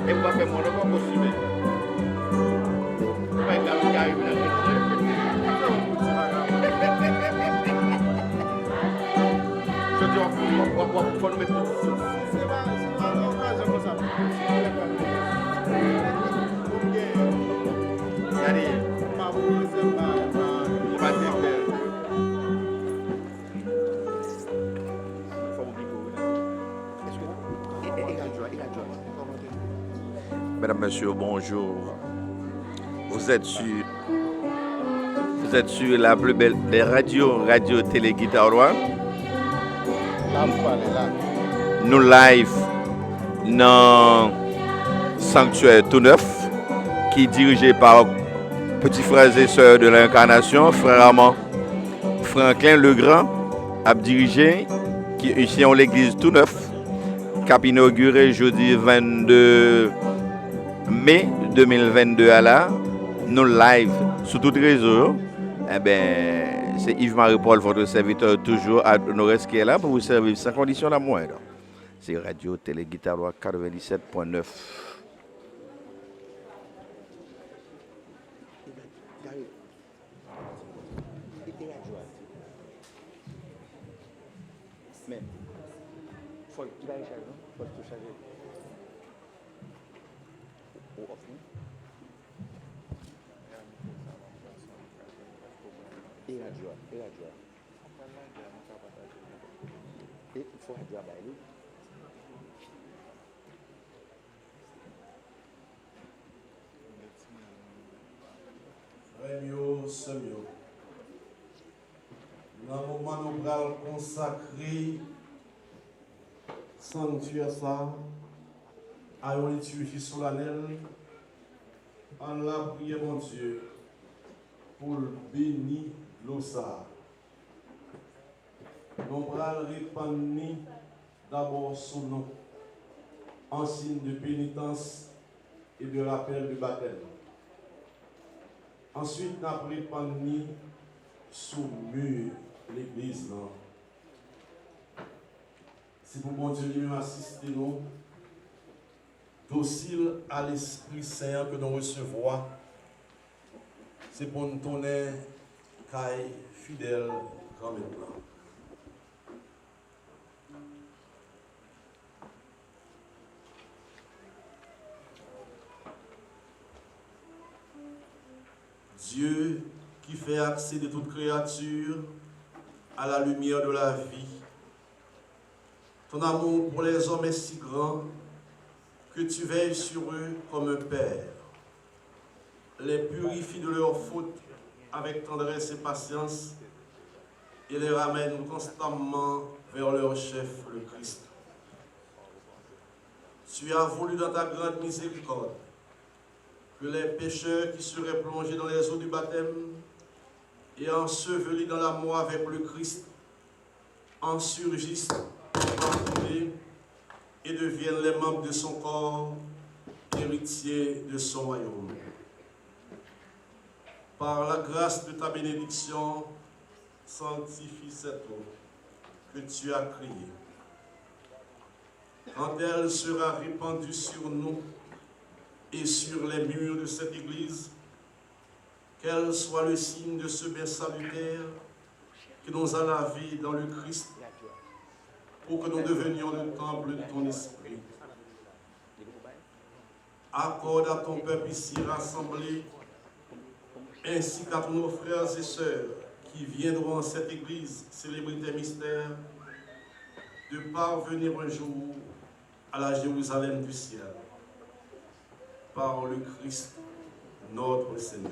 Et vous avez mon record costume. Pas un gars qui arrive dans le je dis, on faut nous mettre tout. C'est pas une occasion comme ça. Regardez, ma boule, c'est pas de Mesdames, Messieurs, bonjour. Vous êtes sur la plus belle des radios, Radio Télé Guitarois. Nous live dans Sanctuaire tout neuf, qui est dirigé par petits frères et sœurs de l'incarnation, frère Armand Franklin Legrand, a dirigé, qui est ici en l'église tout neuf, qui a inauguré jeudi 22 mai 2022 à la, nous live sur tout réseau. Eh bien, c'est Yves-Marie Paul, votre serviteur, toujours à Nord-Est qui est là pour vous servir sans condition la moindre. C'est Radio Télé Guitarois 97.9. Dans le moment où nous allons consacrer sanctuaire ça à une liturgie solennelle, en la prière, mon Dieu, pour bénir l'ossa. Nous allons répandre d'abord son nom en signe de pénitence et de rappel du baptême. Ensuite, nous allons répandre sous mur l'église. Si pour bon Dieu lui-même assister nous, docile à l'Esprit Saint que nous recevons, c'est pour nous tourner caille fidèle grand maintenant. Dieu qui fait accéder toute créature à la lumière de la vie. Ton amour pour les hommes est si grand que tu veilles sur eux comme un père. Les purifie de leurs fautes avec tendresse et patience et les ramène constamment vers leur chef, le Christ. Tu as voulu dans ta grande miséricorde que les pécheurs qui seraient plongés dans les eaux du baptême et ensevelis dans la mort avec le Christ en surgissent et deviennent les membres de son corps, héritiers de son royaume. Par la grâce de ta bénédiction, sanctifie cette eau que tu as créée. Quand elle sera répandue sur nous et sur les murs de cette église, qu'elle soit le signe de ce bien salutaire que nous a lavé dans le Christ pour que nous devenions le temple de ton esprit. Accorde à ton peuple ici rassemblé, ainsi qu'à tous nos frères et sœurs qui viendront en cette église célébrer tes mystères, de parvenir un jour à la Jérusalem du ciel, par le Christ, notre Seigneur.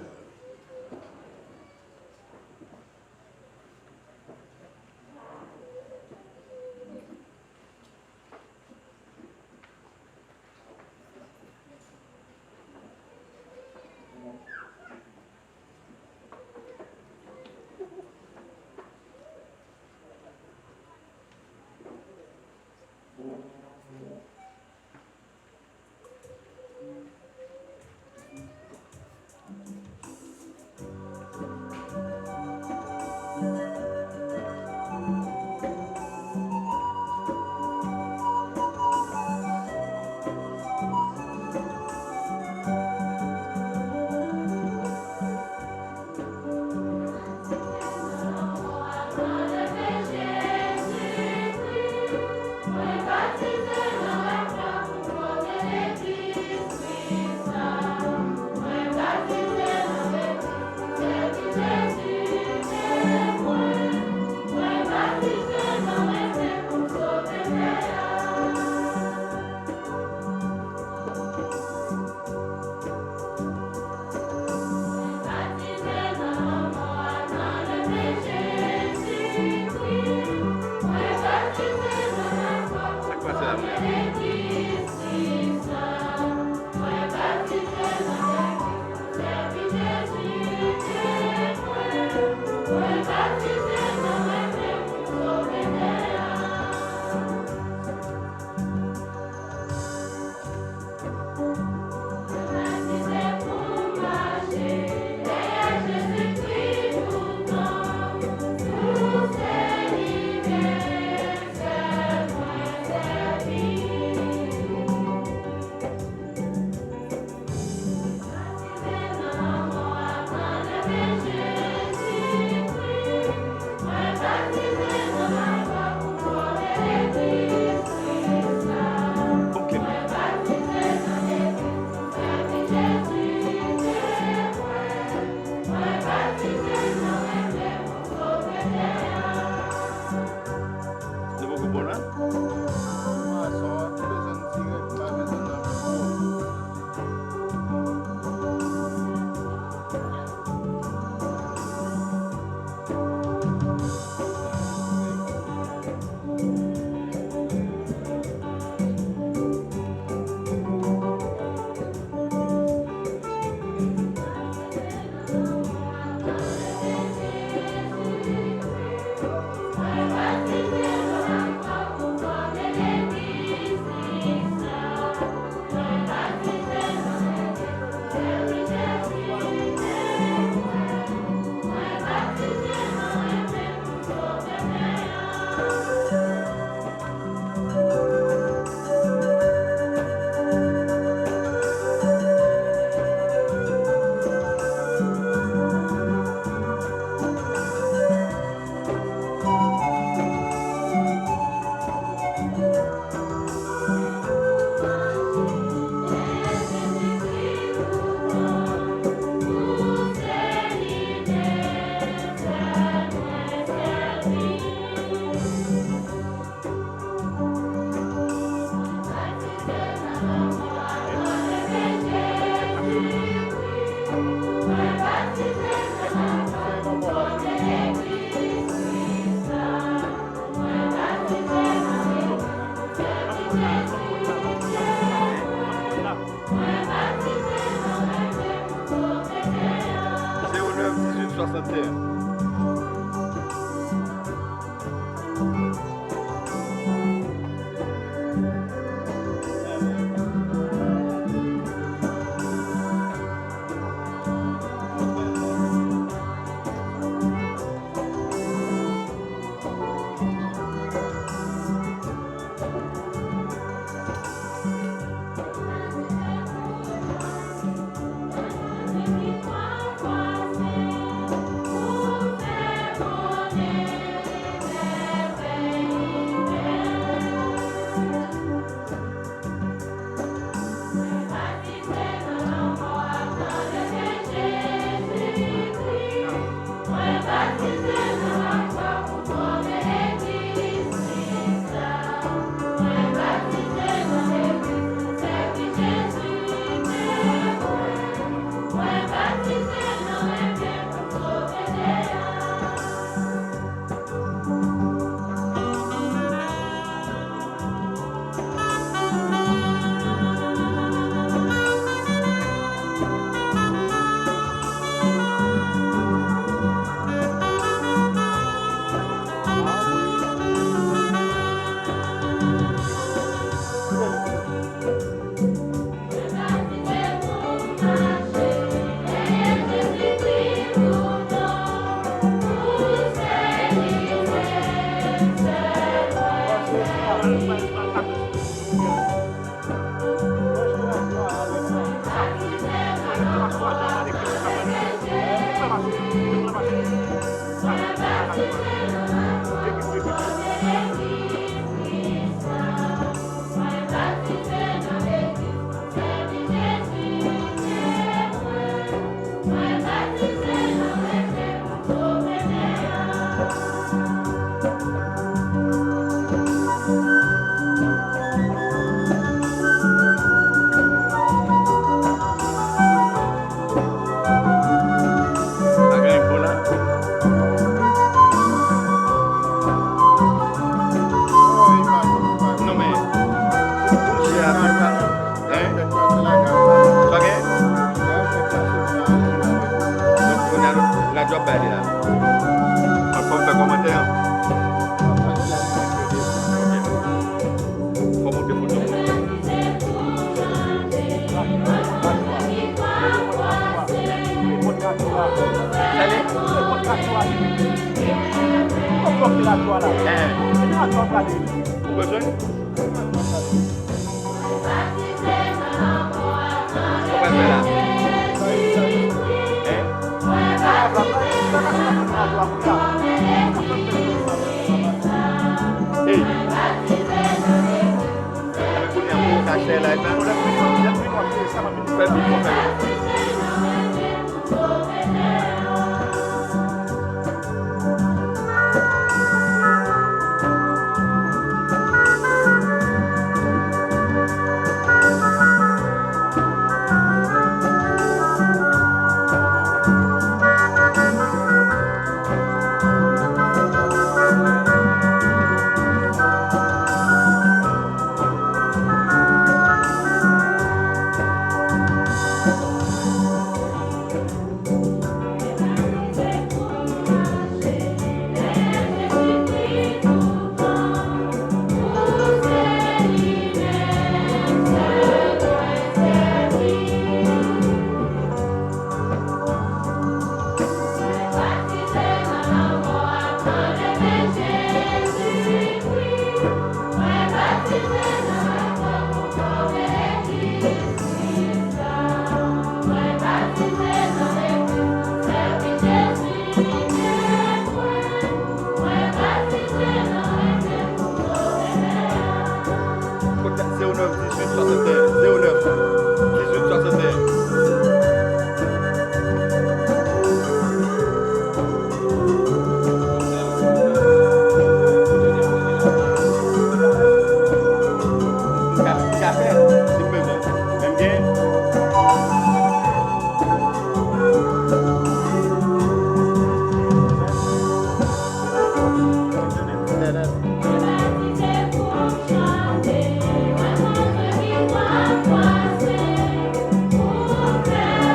1861.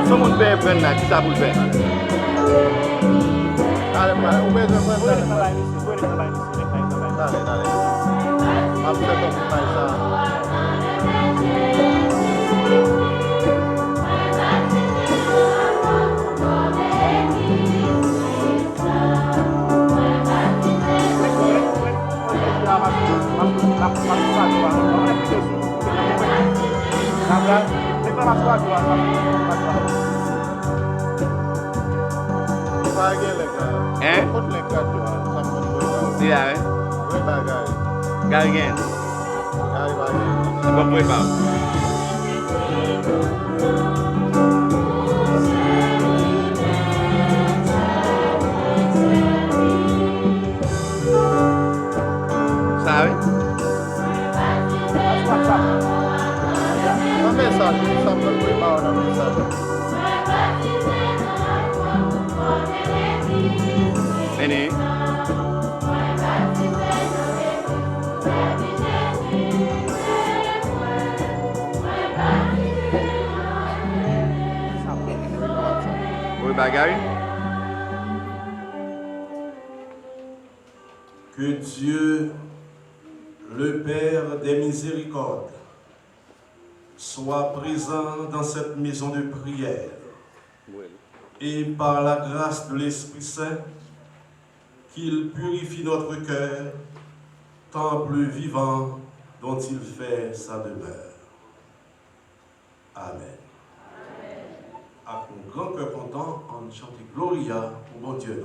Son moun pe pren la, ki sa pou l fè? Dale, dale. Vamos a Iya, Galgen. Sebab boleh bang. Sabe? Uma mensagem, só para o irmão na mensagem. Ini. Bagay. Que Dieu, le Père des miséricordes, soit présent dans cette maison de prière et par la grâce de l'Esprit Saint, qu'il purifie notre cœur, temple vivant dont il fait sa demeure. Amen. Avec un grand cœur content, on chante Gloria au bon Dieu.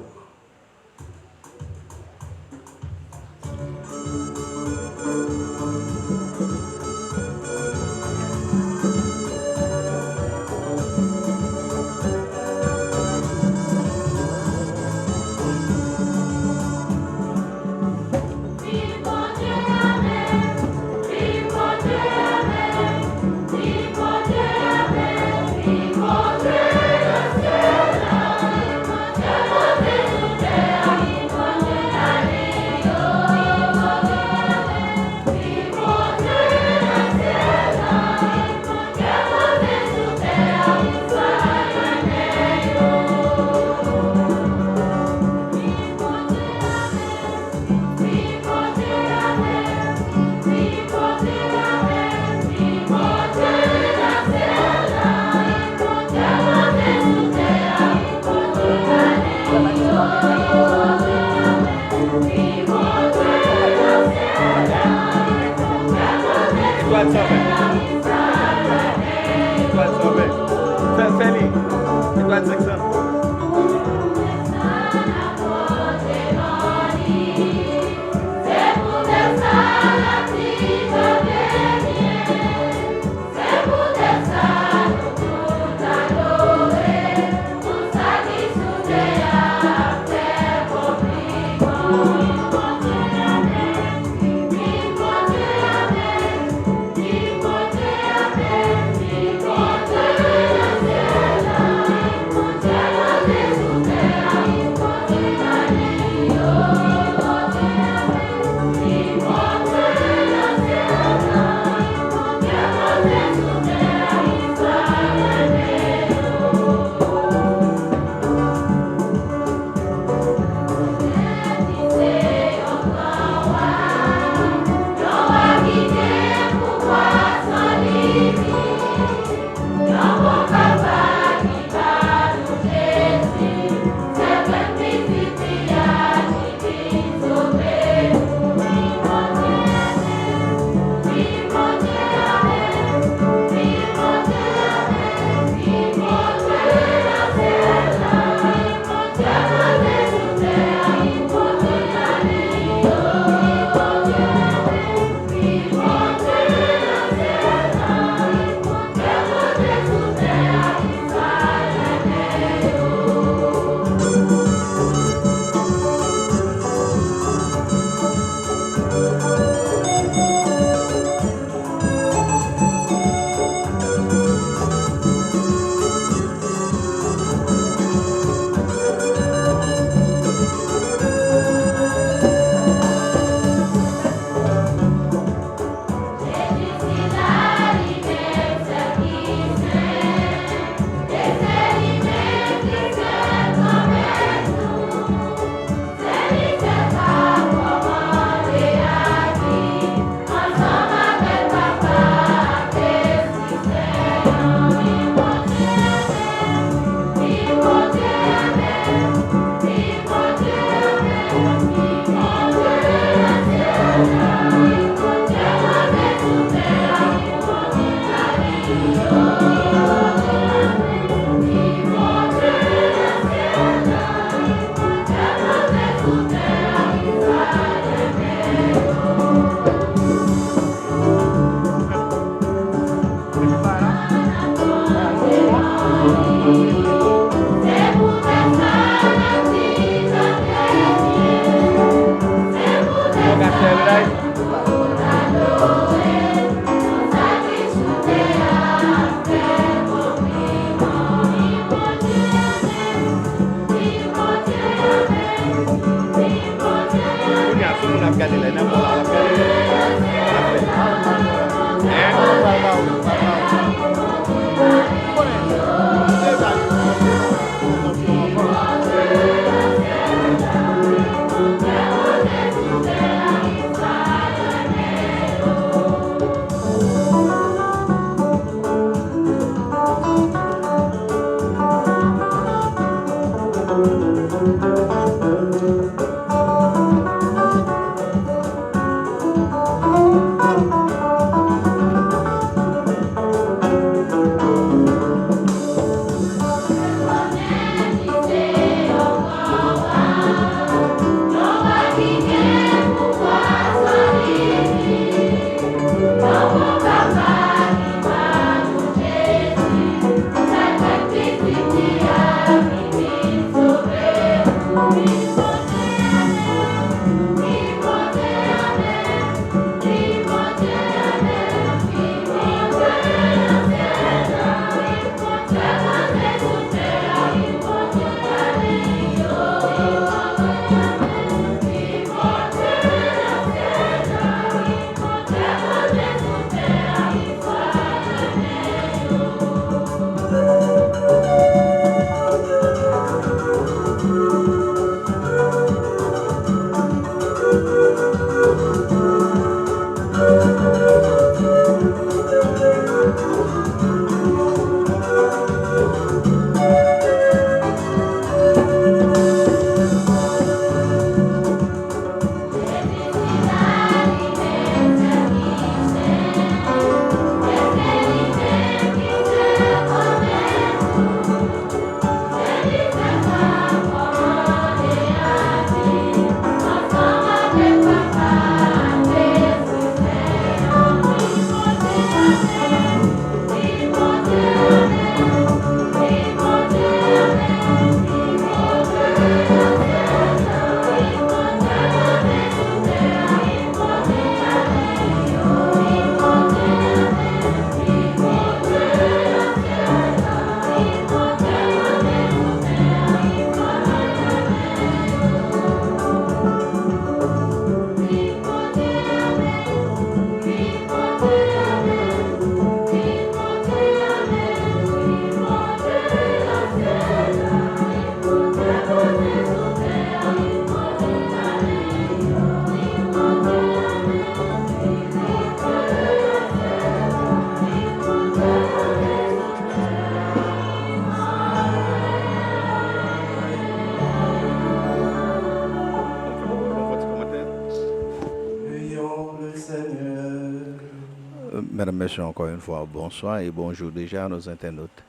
Mesdames, Messieurs, encore une fois, bonsoir et bonjour déjà à nos internautes.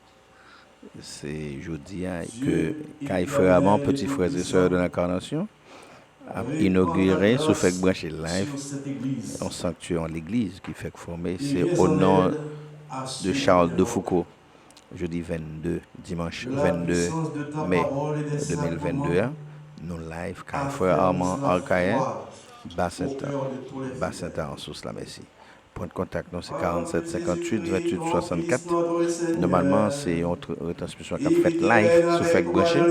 C'est jeudi que Kai Frère, petit frères et sœurs de l'incarnation, a inauguré sous fait brancher live un sanctuaire en l'église qui fait former. C'est au nom de Charles de Foucault, jeudi 22, dimanche 22 mai 2022. Nous live Kai Frère Armand Arcaïen, Bassinta en sous la Messie. Point de contact, c'est 47 58 28 64. Normalement, c'est une retransmission qui a fait live sur Facebook Branché.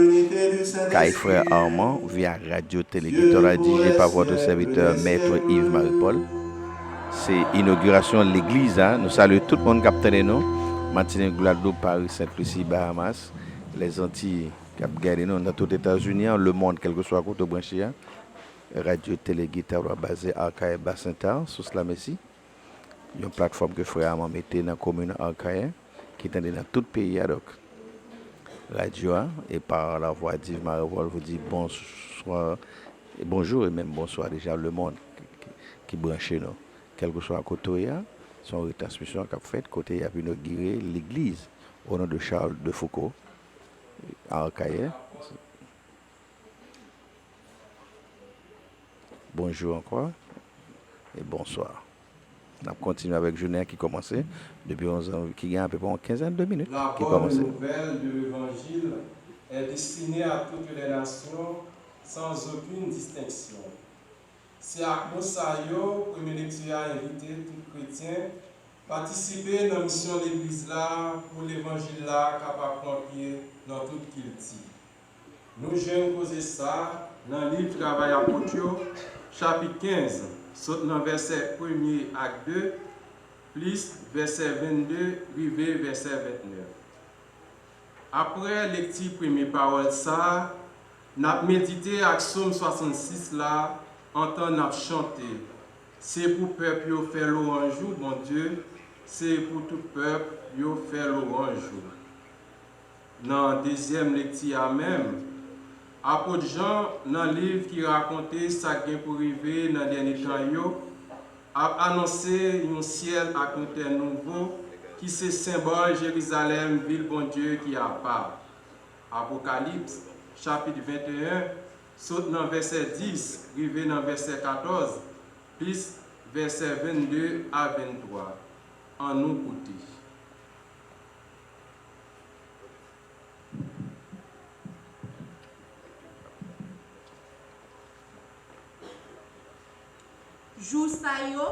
Kai Frère Armand via Radio Téléguideur rédigé par votre serviteur Maître Yves Marie-Paul. C'est inauguration de l'église. Nous saluons tout le monde qui a obtenu nous. Martinique, Guadeloupe, Paris, Sainte-Lucie, Bahamas, les Antilles qui ont gardé nous dans tous les États-Unis, le monde, quel que soit le côté branché. Radio Téléguideur basé à Arcaïen Bassinta, sous la Messie. Une plateforme que Frère Armand mettait dans la commune Arcaïen, qui est dans tout le pays. Donc, radio, et par la voix d'Yves Marie-Paul, vous dit bonsoir, et bonjour et même bonsoir déjà le monde qui branche nous, quel que soit à côté. Son retransmission qu'a fait côté il a pu inaugurer l'église au nom de Charles de Foucault à Arcaïe. Bonjour encore et bonsoir. On continue avec Journée qui commençait depuis 11 ans, qui gagne à peu près une quinzaine de minutes. La Qui bonne commençait. nouvelle de l'Évangile est destinée à toutes les nations sans aucune distinction. C'est à cause de ça que premier lecture a invité tout chrétien à participer à la mission de l'Église là pour l'Évangile là capable de pied dans tout qu'il dit. Nous j'aime causer ça dans le livre Travail apôtre, chapitre 15, saute dans verset 1er acte 2, plus verset 22, arrivé verset 29. Après lecture première parole ça, n'a médité avec Psaume 66 là, entend n'a chanter. C'est pour peuple yo faire louange, mon Dieu, c'est pour tout peuple yo faire louange. Dans la deuxième lecture même, apôtre Jean, dans le livre qui racontait ça qui pour arriver dans le dernier temps, a annoncé un ciel à un terre nouveau qui c'est symbole Jérusalem, ville bon Dieu qui a part. Apocalypse, chapitre 21, saute dans verset 10, arrivé dans verset 14, puis verset 22 à 23. En nous côté. Jour sa yo,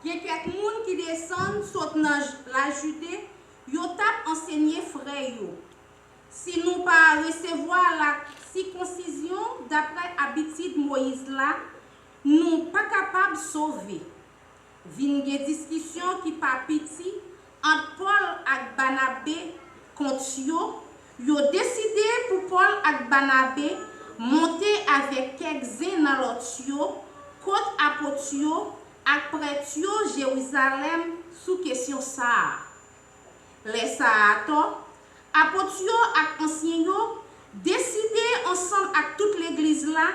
gen quelques moun qui descendent saute dans la Judée, yo tap enseigné frère yo. Si nous pas recevoir la circoncision d'après habitude Moïse là, nous pas capable sauver. Vin gen discussion qui pas petit entre Paul et Barnabé contre yo décidé pour Paul et Barnabé monter avec quelques-uns dans l'autre côte apôtre après Jérusalem sous question ça. Les Saato, apôtre et anciens décidé ensemble avec toute l'église là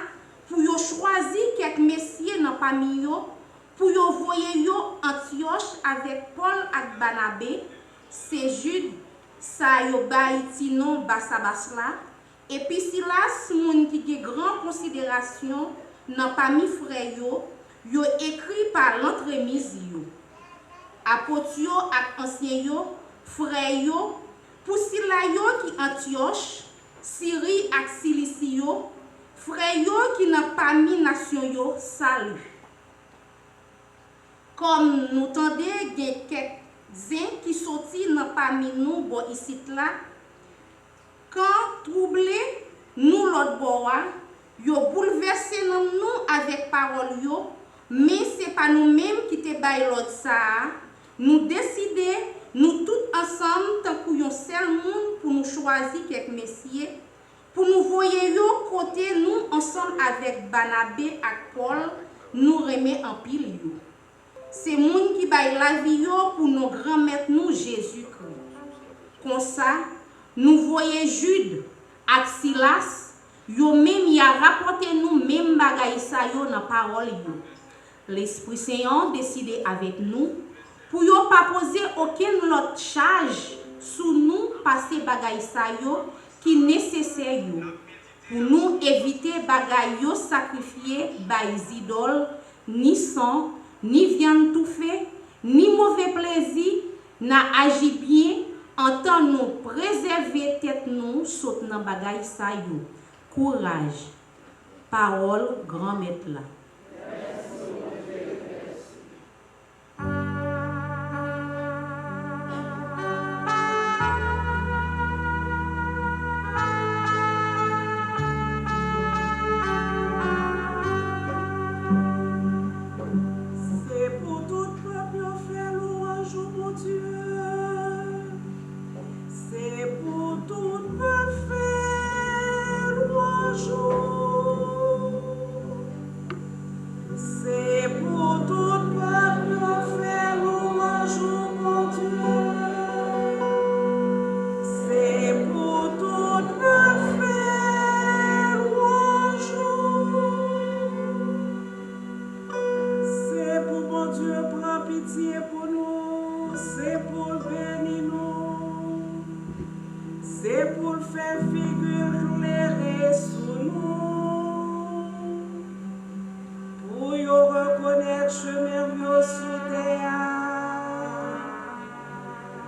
pour choisir quelques messieurs dans parmi yo pour voyer yo Antioche avec Paul et Barnabé, c'est Jude ça yo baïti non Barsabas là et puis Silas moun qui a grande considération dans parmi frères yo écrit par l'entremise yo. Apôtre yo ak ancien yo, frères yo, pour Sila yo qui Antioche, Syrie ak Cilicie yo, frères yo qui dans parmi nation yo salut. Comme nous tendez gen quelques-uns qui sorti dans parmi nous bon ici là, quand troublé nous l'autre bois yo bouleversé nous avec parole yo, mais c'est pas nous-mêmes qui te bail l'autre ça. Nous décider, nous tous ensemble tant que yon seul monde pour nous choisir quelques messieurs, pour nous voyer yo côté nous ensemble avec Barnabé et Paul, nous remet en pile yo. C'est monde qui bail la vie yo pour nos grands-maîtres nous Jésus-Christ. Comme ça, nous voyons Jude et Silas. Yo même y a rapporté nous même bagay sa yo dans parole yo. L'Esprit Saint décidé avec nous pour yo pas poser aucune autre charge sous nous passer bagay sa yo qui nécessaire yo. Pour nous éviter bagay yo sacrifier by idoles, ni sang, ni viande tout fait, ni mauvais plaisir, n'a agi bien en temps nous préserver tête nous saute dans bagay sa yo. Courage. Parole grand maître là. C'est pour tout peuple faire louange au bon Dieu. C'est pour tout peuple faire louange. fait figure clairée sous nous. Pour y reconnaître chemin yo sous terre.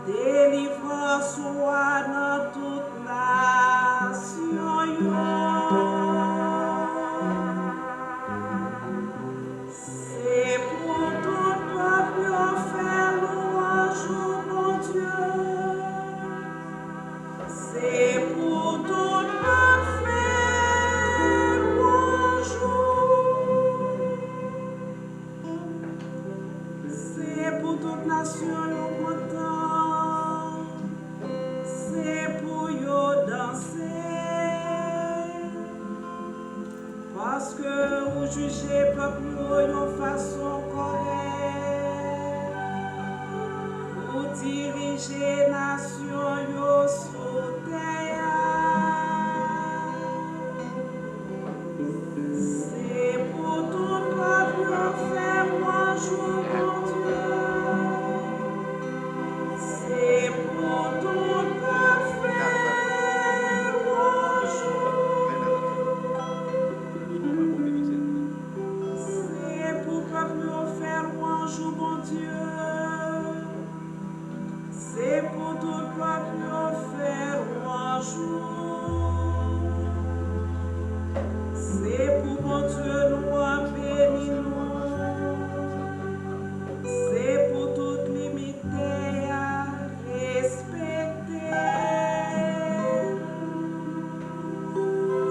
Délivrance soit dans toute nation yo. C'est pour tout peuple yo faire louange au bon Dieu. C'est pour tout peuple faire louange. C'est pour toute nation yo content. C'est pour yo danser. Parce que vous jugez peuple yo façon correcte. Vous dirigez nation yo sous terre. C'est pour tout peuple yo faire louange au bon Dieu. C'est pour tout peuple faire louange. C'est pour peuple faire louange au bon Dieu. C'est pour tout peuple faire louange. C'est pour bon Dieu nous en béni nous. C'est pour toute limité à respecter.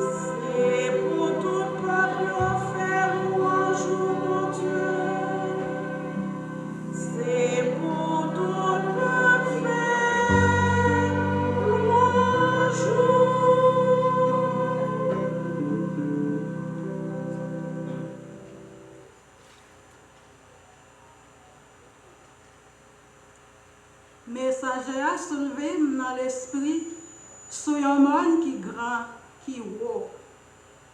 C'est pour tout peuple faire louange au bon Dieu. C'est pour tout peuple faire louange. Messager a soulevé dans l'esprit sur un monde qui grand, qui haut.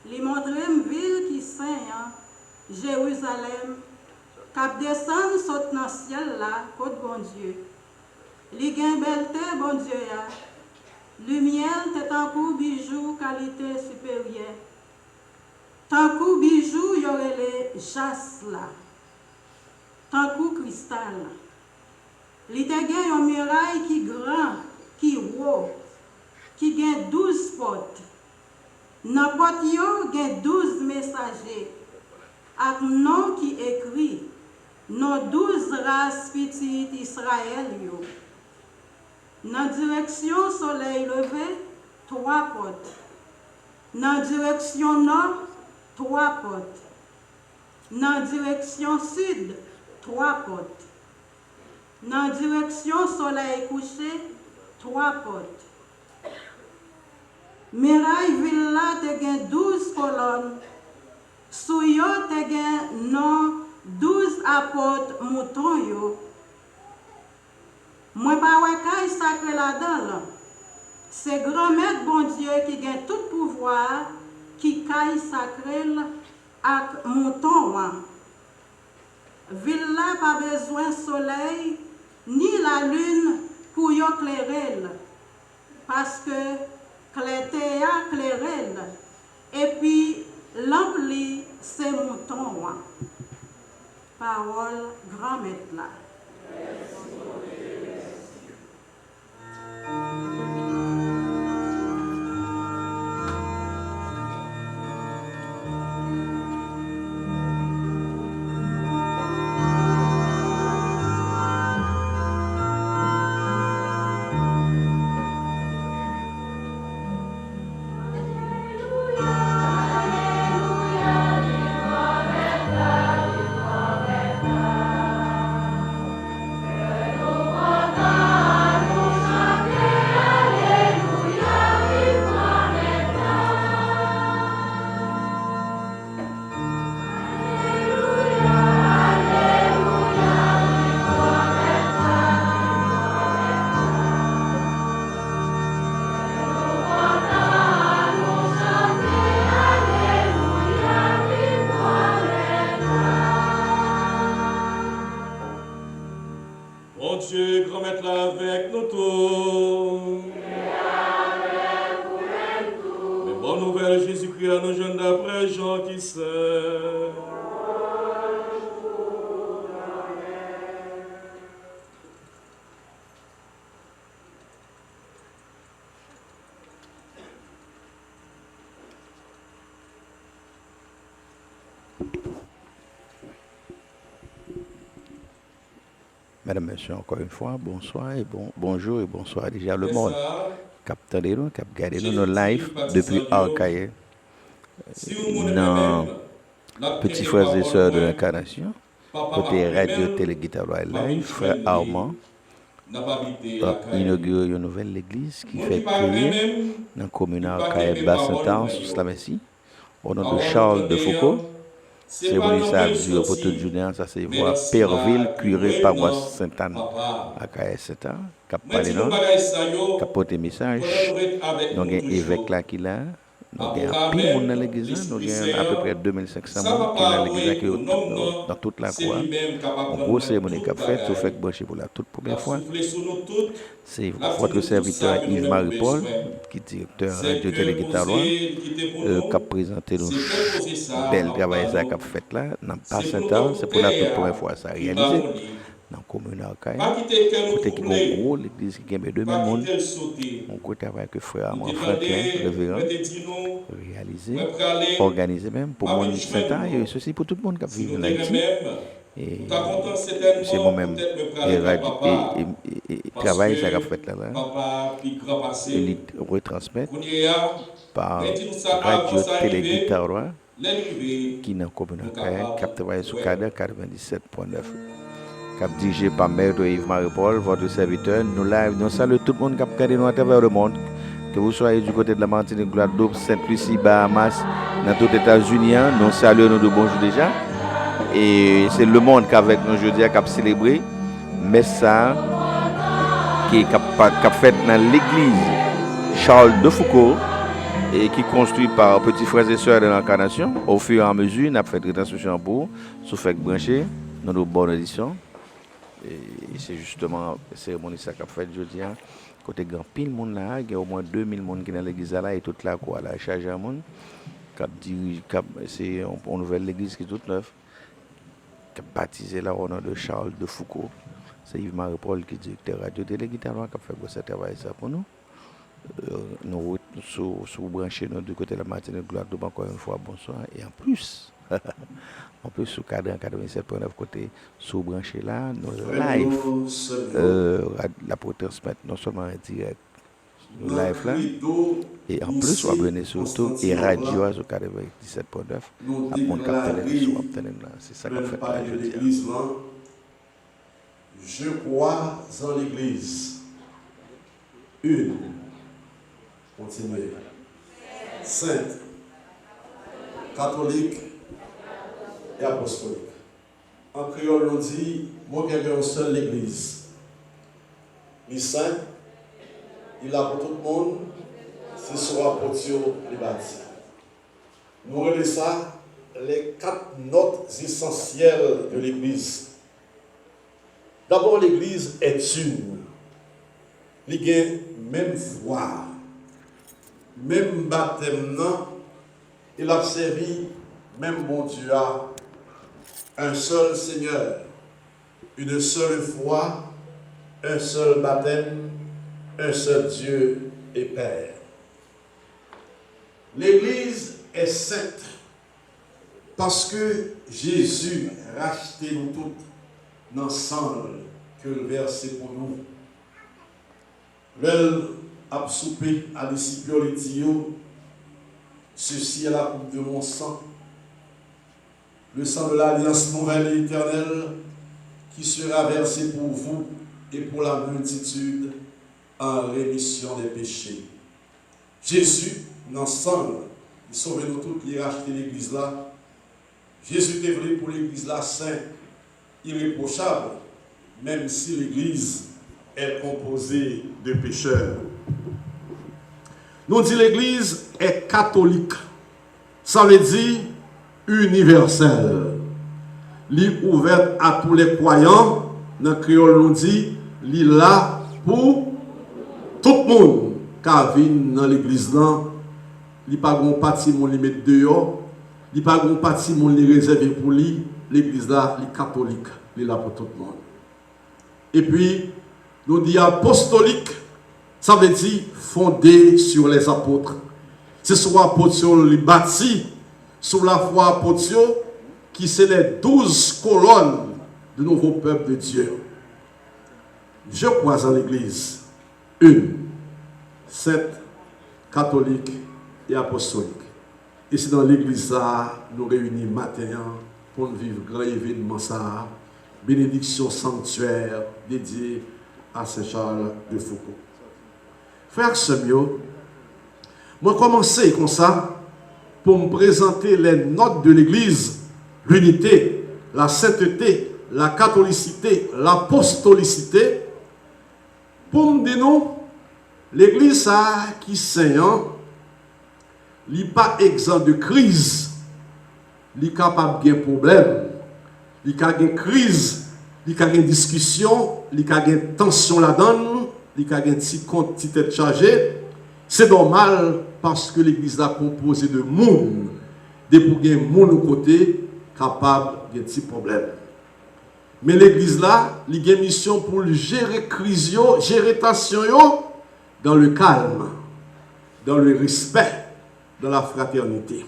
Li montre une ville qui saint, Jérusalem, cap descend saute dans le ciel là, côté bon Dieu. Li gen belté bon Dieu ya. Lumière te tant coup bijou qualité supérieure. Tant coup bijou yore les jas là. Tant coup cristal. Li te gen yon muraille qui grand, qui haut, qui gen 12 portes. Nan porte yo gen 12 messagers, ak nom qui écrit, non 12 races petites Israël yo. Nan direction soleil levé, 3 portes. Nan direction nord, 3 portes. Nan direction sud, 3 portes. Dans direction soleil couché, 3 portes. Muraille villa te gen 12 colonnes. Sou yo te gen non 12 apôtres moutons yo. Moi pa wè kay sacré là-dedans. C'est grand maître bon Dieu qui gen tout pouvoir qui kay sacré ak mouton wa. Villa pas besoin soleil ni la lune pour y éclairer, parce que clété a clairel, et puis l'ampli c'est mouton. Parole grand maître là. Bon Dieu, grand maître là avec nous tous. Et avec vous prière nous jeunes d'après Jean qui sait. Mesdames, Messieurs, encore une fois, bonsoir et bonjour et bonsoir déjà le monde. Cap tendez nous, cap gardez nous nos live depuis Arcaille. Non, petits frères et sœurs de l'incarnation, côté radio télé guitare live, frère Armand, inauguré une nouvelle église qui fait prier dans la commune Arcaille Bas-Saint-Anne sous Slamécie, au nom de Charles de Foucault. C'est bon, ça dure pour toute journée, ça c'est voir Perville, curé paroisse Sainte-Anne, à Caille Sainte-Anne, qui a parlé non, qui a porté message. Nous avons un évêque là qui l'a, nous avons un pile monde dans l'église, nous avons à peu près 2500 monde qui dans l'église dans toute la croix. En gros, cérémonie qui a fait, tout fait branché pour la toute première fois. C'est votre serviteur Yves Marie-Paul, qui est directeur de Télé-Guitarois, qui a présenté nos belles travail qui a fait là, dans pas Saint-Anne, c'est pour la toute première fois ça a réalisé. Dans la commune Arcaille, côté qui est gros, l'église qui a 2000 monde, on gros travail que frère Armand Franklin, révérend, réalisé, organisé même pour mon Saint-Anne et ceci pour tout le monde qui vit en Haïti. Et c'est moi-même et travail ça a fait là, et retransmettre par radio télé guitare qui dans commune qui a travaillé sur cadre 97.9, qui a dirigé par Maître Yves Marie-Paul, votre serviteur. Nous live, nous saluons tout le monde qui a regardé nous à travers le monde, que vous soyez du côté de la Martinique, Guadeloupe, Sainte-Lucie, Bahamas, dans tous les États-Unis, nous saluons nous de bonjour déjà. Et c'est le monde qu'avec nous aujourd'hui qui a célébré, mais ça qui a fait dans l'église Charles de Foucault et qui est construit par petits frères et sœurs de l'incarnation. Au fur et à mesure, on a fait retransmission pour sous fait brancher dans nos bonnes éditions. Et c'est justement la cérémonie ça qu'a fait aujourd'hui. Côté grand pile monde là, il y a au moins 2000 monde qui dans l'église là et toute la quoi là chargé à monde. C'est une nouvelle église qui est toute neuve. Qui a baptisé là au nom de Charles de Foucault. C'est Yves Marie-Paul qui est directeur radio télé guitare qui a fait ce travail ça pour nous. Nous sous branché nous du côté de la Martinique, Guadeloupe encore une fois bonsoir et en plus sous cadre 97.9 côté sous branché là nous live la pour transmettre non seulement en direct nous live là et en plus on abonner surtout et radio sur 97.9 à mon capitaine sur obtenir là c'est ça qu'on fait là jeudi. Je crois en l'église une. Continuez. Sainte, catholique et apostolique. En créole, on dit, moi, j'ai une seule l'église. Il est saint, il a pour tout le monde, c'est soit pour Dieu les bâtis. Nous relisons ça, les 4 notes essentielles de l'église. D'abord, l'église est une. Il y a même foi. Même baptême, il a servi, même bon Dieu a un seul Seigneur, une seule foi, un seul baptême, un seul Dieu et Père. L'Église est sainte parce que Jésus racheté nous toutes dans le sang que le versé pour nous. A soupé à disciple ceci est la coupe de mon sang, le sang de l'alliance nouvelle et éternelle qui sera versé pour vous et pour la multitude en rémission des péchés. Jésus, dans le sang, il sauve nous toutes, il a racheté l'église là. Jésus est venu pour l'église là saint, irréprochable, même si l'église est composée de pécheurs. Nous dit l'église est catholique. Ça veut dire universelle. Elle ouverte à tous les croyants. Dans le créole, nous dit elle est là pour tout le monde qui vient dans l'église là il pas un bâtiment li mettre dehors, il pas un bâtiment li réservé pour lui, l'église là, les catholiques, il est là pour tout le monde. Et puis nous dit apostolique, ça veut dire fondé sur les apôtres. C'est sur l'apôtre les bâti sur la foi apôtre qui c'est les 12 colonnes du nouveau peuple de Dieu. Je crois en l'église une, sainte, catholique et apostolique. Et c'est dans l'église là nous réunissons matin pour vivre grand événement ça, bénédiction sanctuaire dédiée à Saint Charles de Foucault. Frère Semio, moi commencer comme ça pour me présenter les notes de l'église, l'unité, la sainteté, la catholicité, l'apostolicité, pour me dire non, l'église qui saignant, n'est pas exempt de crise, n'est capable de problème, n'est capable de crise, n'est capable de discussion, n'est capable de tension là-dedans, n'est capable de petit compte, petit tête chargée. C'est normal parce que l'église est composée de monde, de pour gagner monde au côté capable de petits problèmes. Mais l'église là, il a une mission pour gérer crise, gérer tension dans le calme, dans le respect, dans la fraternité.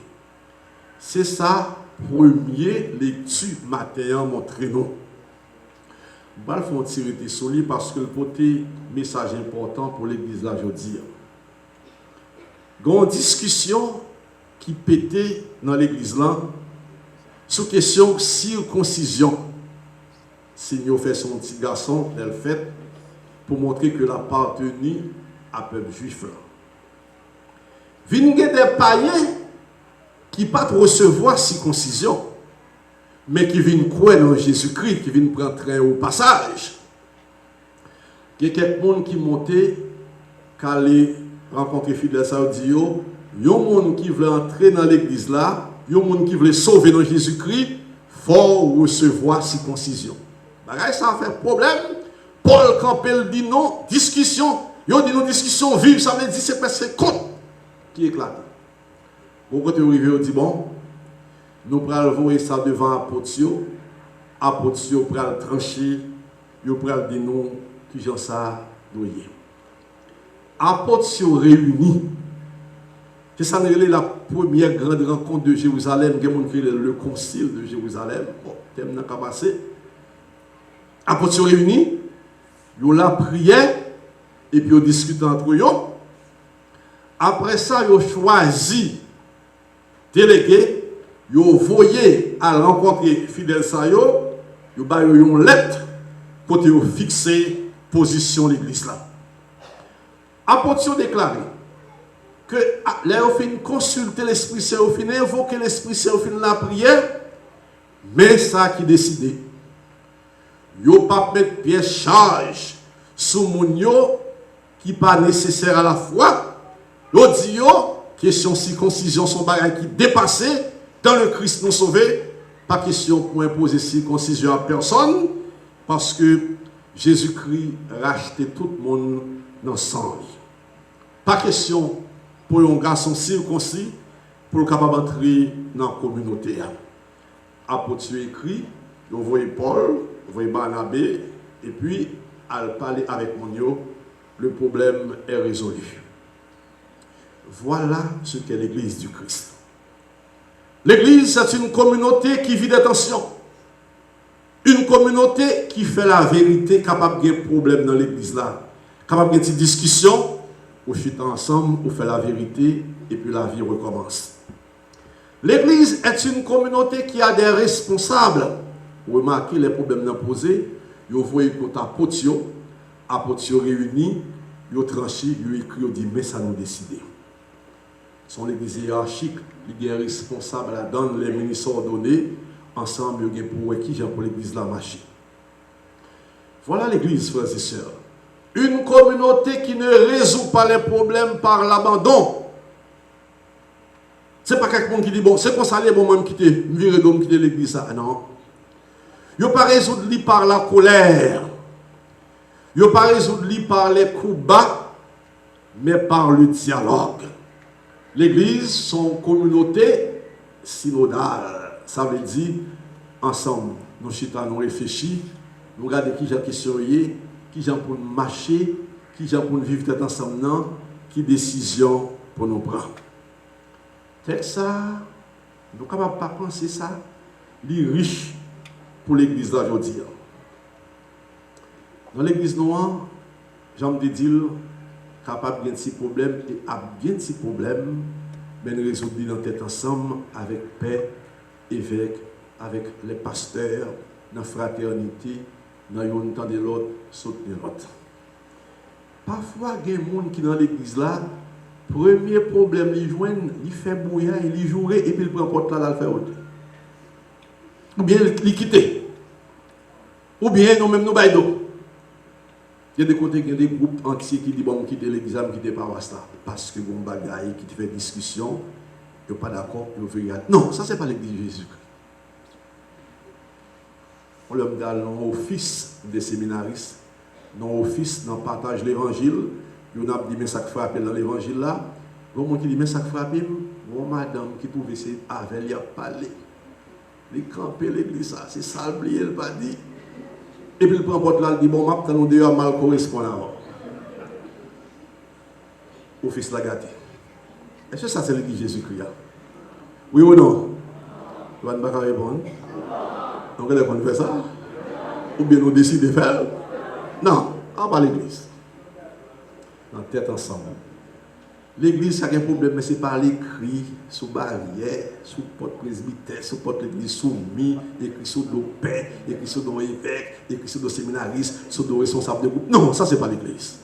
C'est ça, premier lecture matin montré nous. Je vais faire tirer sur lui parce que le côté message important pour l'église là, je dis. Il y a une discussion qui pétait dans l'église là sur question de circoncision. Si nous fait son petit garçon, elle fait pour montrer que l'appartenir à peuple juif là. Vin des païens qui ne pas recevoir circoncision, mais qui viennent croire dans Jésus-Christ, qui viennent prendre train au passage. Il y a quelqu'un qui montait, qui allait rencontrer Fidèle Saoudi, il y a un monde qui veut entrer dans l'église là, il y a un monde qui veut sauver dans Jésus-Christ, il faut recevoir circoncision. Ça a fait problème. Paul Campbell dit non, discussion. Il dit non, discussion vive, ça veut dire c'est presque contre qui éclate. Bon, quand on arrive, on dit bon, nous prenons voir ça devant Apotio. Apotio prend le trancher, il prend des noms qui j'en ça doyer. Apotio réuni. C'est ça la première grande rencontre de Jérusalem, le concile de Jérusalem. Bon, thème n'a qu'à passer. Apotio réuni, ils la prière et puis ils discutent entre eux. Après ça, ils ont choisi délégué, ils ont envoyé à rencontrer Fidèle Sayo, ils ont envoyé une lettre pour fixer position de l'église là. Apotio déclaré que là, ils ont fait consulter l'Esprit Saint, ils ont fait invoquer l'Esprit Saint, ils ont fait la prière, mais ça qui décidé. Ils n'ont pas mis pièce charge sur mon qui n'est pas nécessaire à la fois. L'audio, question circoncision, son bagage qui dépassé dans le Christ nous sauvé. Pas question pour imposer circoncision à personne, parce que Jésus-Christ rachetait tout le monde dans le sang. Pas question pour un garçon circoncis pour le capable d'entrer dans la communauté. Apôtre écrit, vous voyez Paul, vous voyez Barnabé, et puis, à parler avec mon Dieu, le problème est résolu. Voilà ce qu'est l'église du Christ. L'église, c'est une communauté qui vit des tensions. Une communauté qui fait la vérité, capable de problème dans l'église là. Capable de discussion, on chute ensemble, on fait la vérité, et puis la vie recommence. L'église est une communauté qui a des responsables. Vous remarquez les problèmes posés, vous voyez qu'on a Apotio réunis, ils ont tranché, ils ont écrit, ils ont dit, mais ça nous décide. Sont l'église hiérarchique, les responsables la donne, les ministres ordonnés, ensemble, ils ont pour qui j'ai pour l'église la marché. Voilà l'église, frères et sœurs. Une communauté qui ne résout pas les problèmes par l'abandon. Ce n'est pas quelqu'un qui dit, bon, c'est pour ça que bon, je vais quitter l'église. Non. Ils ne pas résoudre par la colère. Ils ne pas résoudre par les coups bas, mais par le dialogue. L'église, son communauté synodale. Ça veut dire, ensemble, nous chita, nous réfléchissons, nous regardons qui j'ai question, qui j'ai pour marcher, qui j'ai pour vivre tête ensemble, qui décision pour nous prendre. Tel ça, nous ne pouvons pas penser ça, il est riche pour l'église d'aujourd'hui. Dans l'église noire, j'aime dire, capable de ces problèmes et à bien ces problèmes, mais nous résoudre dans tête ensemble avec paix, évêque, avec les pasteurs, dans la fraternité, dans le temps de l'autre, soutenir l'autre. Parfois, il y a des gens qui dans l'église là, premier problème, ils joignent, ils font bouillir, ils jouent et puis ils prennent porte là, ils font autre. Ou bien ils quittent. Ou bien nous même nous baillons. Il y a des côtés, il y a des groupes entiers qui disent bon, quitter l'église, quitter paroisse là. Parce que bon bagaille qui fait discussion, ils ne sont pas d'accord, ils veulent regarder. Non, ça c'est pas l'église de Jésus-Christ. On leur donne un office des séminaristes, un office dans le partage de l'évangile. On a dit mais ça frappe dans l'évangile là. Bon qui dit mais ça frappe, bon madame qui pouvait essayer avec lui parler. Il camper l'église ça, c'est ça oublié il pas dit. Et puis il prend porte là, il dit bon map dans dehors mal correspond avant. Office la gâté. Est-ce que ça c'est l'église Jésus-Christ? Oui ou non? Vous ne pouvez pas répondre. Donc, on fait ça? Ou bien on décide de faire? Non, on va à l'église. En tête ensemble. L'église, ça a un problème, mais ce n'est pas l'écrit sous barrière, sous porte presbytère, sous porte l'église soumise, écrit sous le père, écrit sous le évêque, écrit sous le séminariste, sous le responsable de groupe. Non, ça, ce n'est pas l'église.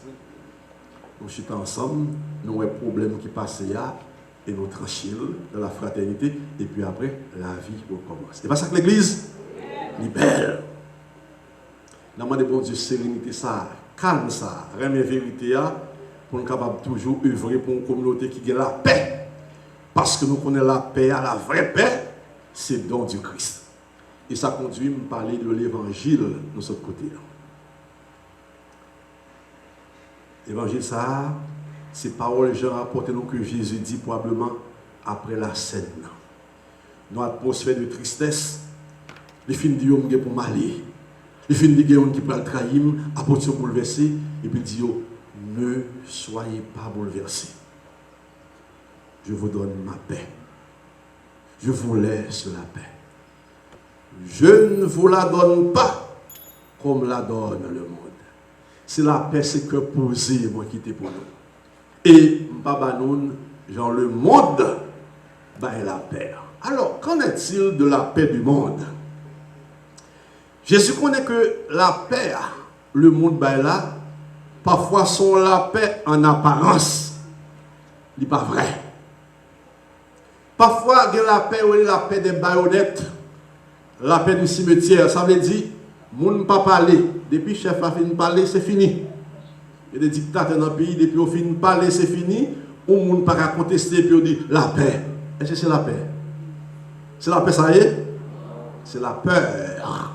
Nous sommes ensemble, nous avons un problème qui passe là, et nous tranchons dans la fraternité, et puis après, la vie recommence. C'est pas ça que l'église est belle. Nous demandons bon Dieu sérénité, ça, calme ça, remet vérité, pour nous capables toujours œuvrer pour une communauté qui a la paix. Parce que nous connaissons la paix, la vraie paix, c'est le don du Christ. Et ça conduit à me parler de l'évangile de ce côté. L'évangile, ça, c'est paroles que j'ai rapportées que Jésus dit probablement après la scène. Dans l'atmosphère de tristesse, les films disent que pour m'aller. Les films disent qui peut le trahir, apporter bouleversé, et puis dit ne soyez pas bouleversés. Je vous donne ma paix. Je vous laisse la paix. Je ne vous la donne pas comme la donne le monde. C'est la paix, c'est que posé, moi qui t'ai pour nous. Et Babanoun, genre le monde, est la paix. Alors, qu'en est-il de la paix du monde? Jésus connaît que la paix, le monde est là, parfois sont la paix en apparence. Ce n'est pas vrai. Parfois, il y a la paix ou la paix des baïonnettes, la paix du cimetière. Ça veut dire, le monde ne peut pas parler. Depuis que le chef a fini de parler, c'est fini. Il y a des dictateurs dans le pays, depuis qu'on finit de parler, c'est fini. Ou le monde ne peut pas contester, puis on dit la paix. Est-ce que c'est la paix? C'est la paix, ça y est? C'est la peur.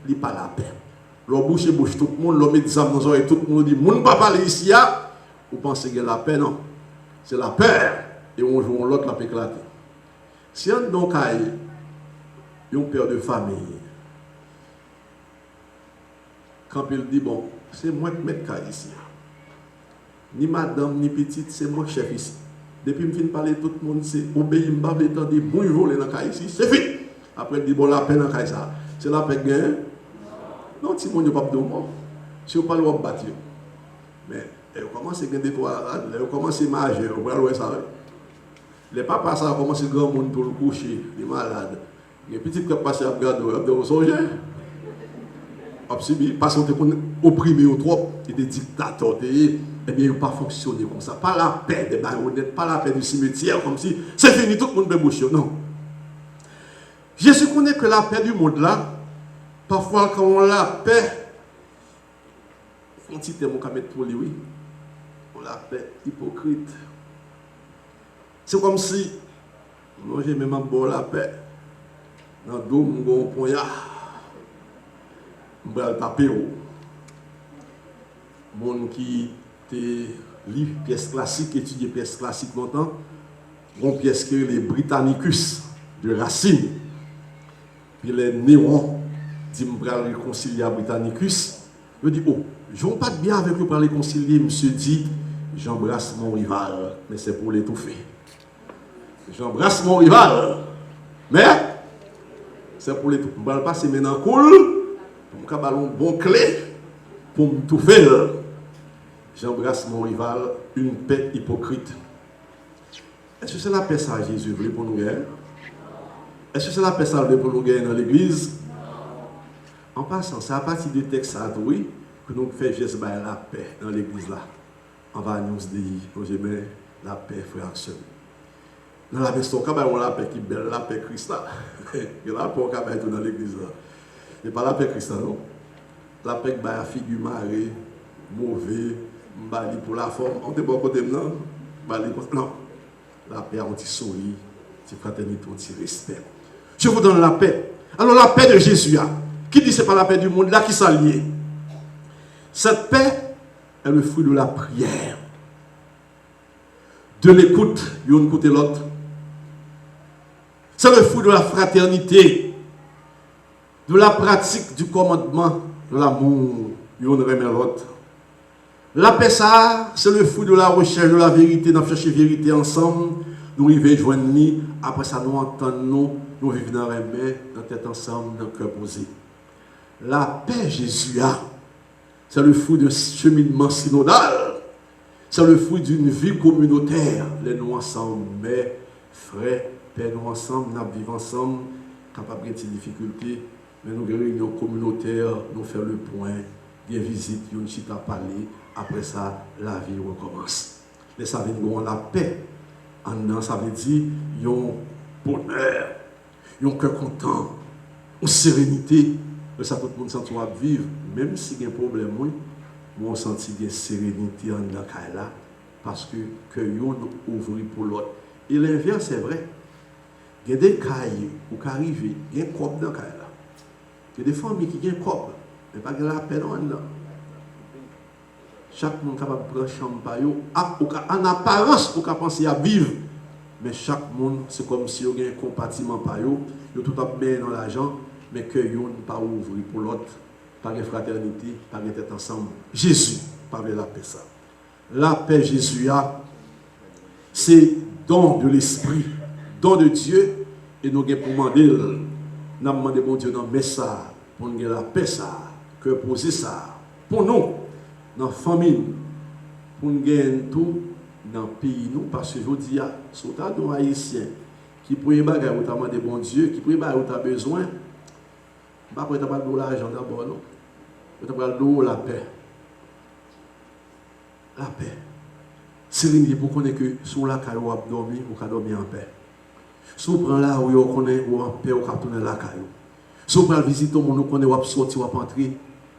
Il n'y a pas la paix. L'on bouche tout le monde, l'on met des âmes dans les oreilles, tout le monde dit, on ne peut pas parler ici, vous pensez qu'il y a la paix? Non. C'est la peur. Et on joue l'autre, la paix éclatée. Si on donc a un père de famille, quand il dit, bon, c'est moi qui mets le ici. Ni madame, ni petite, c'est moi qui chef ici. Depuis que je finis de parler, tout le monde s'est obéi, je me suis dit, bonjour, les gens ici, c'est fini. Après, il dit, bon, la paix dans le ça. C'est la paix gagne. Non, si on ne pas de moi, si on ne parle pas de bâtir. Mais, on commence à gagner des toits, on commence à manger, on va ça. Les papas, ça commence à grand monde pour le coucher, les malades. Les petits qui passent à regarder, on songe. Parce qu'on est opprimé au trop, et des dictateurs, eh bien, ils n'ont pas fonctionné comme ça. Pas la paix des baïonnettes, pas la paix du cimetière, comme si c'est fini, tout le monde peut boucher. Non. Jésus connaît que la paix du monde là, parfois quand on la paix, on dit que mon mettre pour lui, oui, on la paix hypocrite. C'est comme si, moi j'ai même bon la paix, dans le dos, mon poignard. Je vais taper au monde qui lit pièces classiques, étudie pièces classiques longtemps, une pièce qui est les Britannicus de Racine. Puis les Néron dit que je vais réconcilier à Britannicus. Je dis, oh, je ne vais pas bien avec vous pour réconcilier. Monsieur dit, j'embrasse mon rival, mais c'est pour l'étouffer. J'embrasse mon rival, mais c'est pour l'étouffer. Je ne vais pas passer maintenant cool, pour me faire un bon clé, pour me touffer. J'embrasse mon rival, une paix hypocrite. Est-ce que c'est la paix ça Jésus voulait pour nous gagner? Est-ce que c'est la paix ça pour nous gagner dans l'église? En passant, c'est à partir du texte à oui que nous faisons juste la paix dans l'église là. On va nous dire, la paix, frère et sœur. Dans la maison, quand on a la paix qui est belle, la paix Christ là. Il y a la paix qui est dans l'église là. Ce n'est pas la paix Christ là, non. La paix qui est la figure marée, mauvais, bali pour la forme. On est bon côté non? Non. La paix anti-souris, anti-fraternité, anti-respect. Je vous donne la paix. Alors la paix de Jésus, qui dit que ce n'est pas la paix du monde, là qui s'allie. Cette paix est le fruit de la prière, de l'écoute, l'une côté l'autre. C'est le fruit de la fraternité, de la pratique du commandement, de l'amour, l'une remet l'autre. La paix, ça, c'est le fruit de la recherche de la vérité. Nous cherchons la vérité ensemble. Nous arrivons à joindre nous. Après ça, nous entendons, nous vivons dans la main, dans la tête ensemble, dans le cœur posé. La paix, Jésus a, c'est le fruit d'un cheminement synodal. C'est le fruit d'une vie communautaire. Les nous ensemble, mais frères, père, nous ensemble, nous vivons ensemble, capables de ces difficultés, mais nous réunions communautaires, nous faisons le point, des visites, nous chita parler. Après ça, la vie recommence. Mais ça veut dire la paix. Ça veut dire un bonheur, un cœur content, une sérénité. Ça tout le monde sent vivre, même s'il y a un problème, moi, on sent une sérénité en là, parce que nous ouvrons pour l'autre. Et l'inverse, c'est vrai. Il y a des cailles qui arrivent, il y a un corps dans la caille. Il y a des familles qui ont un corps, mais pas de la paix dans là. Chaque monde est capable de prendre chambre. En apparence, on peut penser à vivre. Mais chaque monde, c'est comme si il y a un compartiment. Il y a tout à fait dans l'argent, mais que il ne pas ouvrir pour l'autre. Par une fraternité, par une tête ensemble. Jésus parlait de la paix. Ça. La paix, Jésus a, c'est don de l'Esprit, don de Dieu. Et nous avons demandé, nous avons demandé, bon Dieu, dans le ça, pour nous la paix, ça, que poser ça, pour nous. Dans la famille, pour nous gagner tout dans le pays, nous, parce que je vous dis, si vous avez des Haïtiens qui pourraient bagarre, vous avez des bons dieux, qui pourraient bagarre, vous avez besoin, vous n'avez pas de l'argent d'abord, non. Vous n'avez pas de la paix. La paix. C'est l'idée pour qu'on ait que sur la caille, vous avez dormi, vous avez dormi en paix. Si vous prenez là où vous connaissez, vous en paix, vous avez tourné la caille. Si vous prenez visiter, vous connaissez, vous avez sorti, vous avez entré,